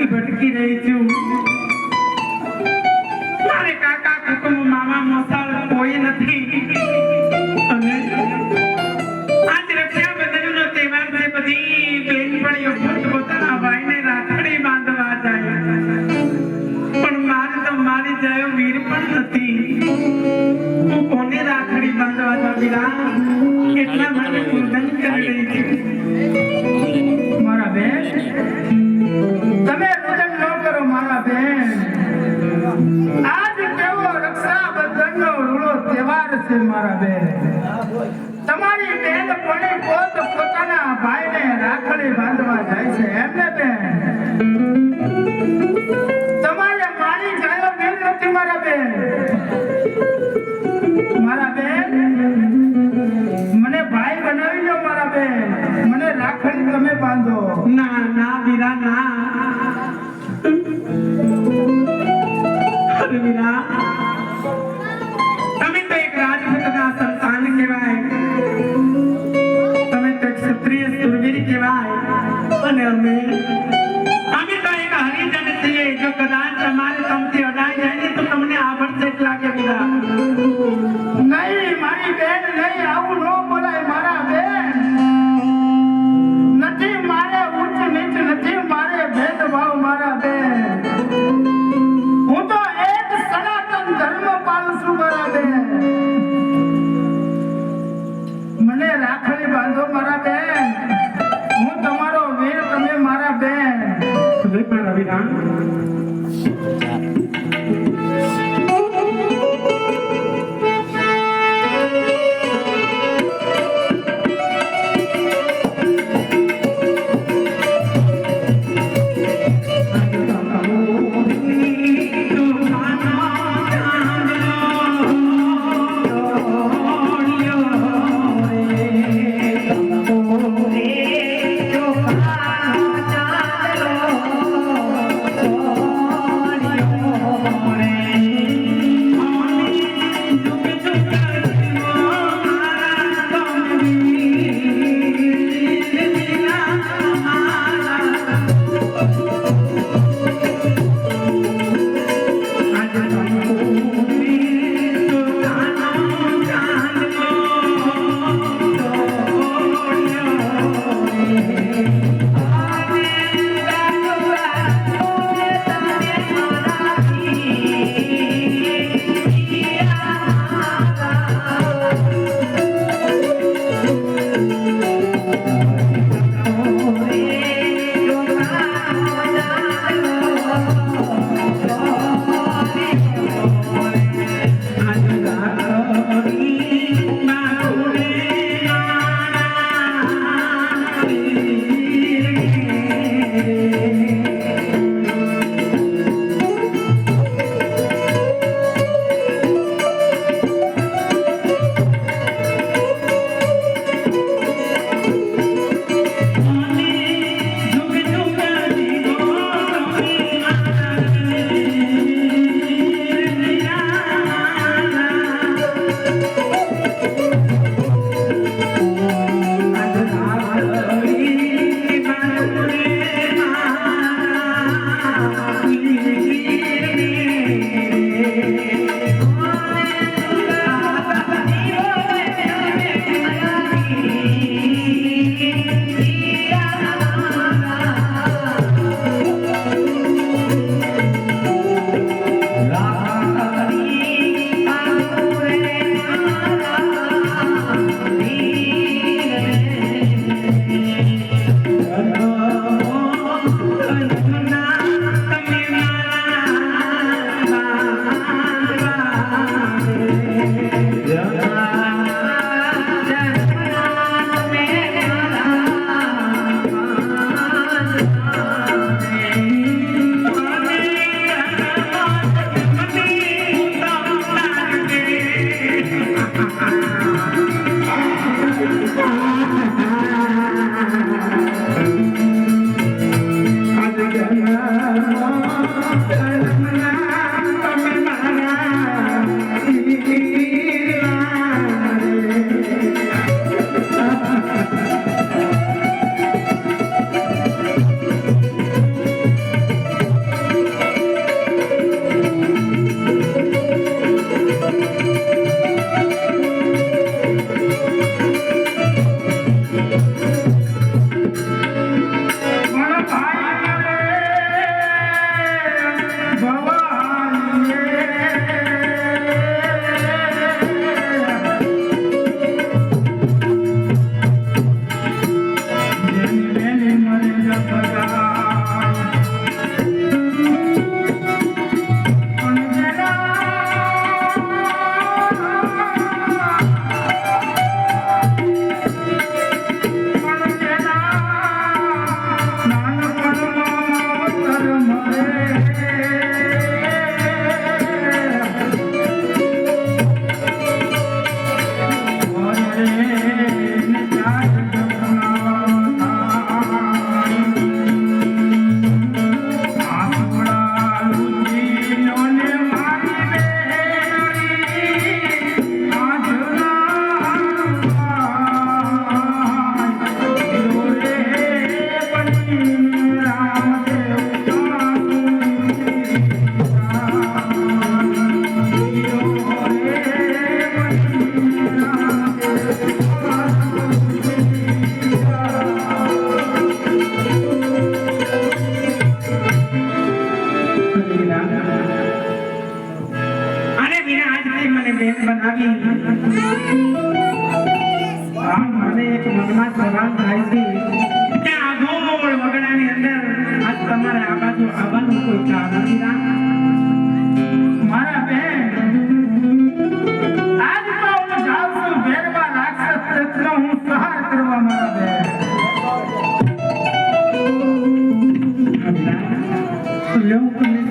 ભટકી ભટકી રહી છું. મારે કાકા કુટુંબ મામા મોસાળ કોઈ નથી. અને આજ રક્ષાબંધનનો તહેવાર છે. બધી બેનપણીઓ પોતાના ભાઈને રાખડી બાંધવા જાય, પણ મારે તો મારી જાય વીર પણ નથી. હું કોને રાખડી બાંધવા જાવીરા? એટલા માટે પૂજન કરી રહી છું. મારા બેન, તમે પૂજન ન કરો મારા બેન. આજ કેવો રક્ષાબંધનનો રૂડો તહેવાર છે મારા બેન. તમારી બેન પણ પોતાના ભાઈને રાખડી બાંધવા જાય છે એમને બેન. તમારે મારી જાય બેન નથી મારા બેન. મારા બેન, મને ભાઈ બનાવી લો મારા બેન. મને રાખડી તમે બાંધો. ના ના વીરા ના. અરે વીરા, તમે તો એક રાજપૂતના સંતાન કહેવાય. તમે તો એક ક્ષત્રિય સુરવીર કહેવાય. અને અમે તો એક હરિજન છીએ. જો કદાચ તમારે તમથી અડાઈ જાય ને તો તમને આભડછેટ લાગે વીરા. નહીં મારી બેન, નહીં, આવું ન બોલાય મારા બેન. નથી મારે ઊંચ નીચ, નથી મારે ભેદભાવ મારા બેન. હું તો એક સનાતન ધર્મ પાળું છું મારા બેન. મને રાખડી બાંધો મારા બેન. હું તમારો વીર, તમે મારા બેન. મારા વીરા, બેન બનાવી મને એક મનમાં સવાલ થાય છે કે આ ગોળ વગડાની અંદર આજ તમારે આ બાજુ આવવાનું કોઈ કારણ નથી ના મારા બેન આજ તો હું જાઉં છું ભેરવા રાક્ષસ તત્વનો હું સંહાર કરવા મારા બેન લો તમે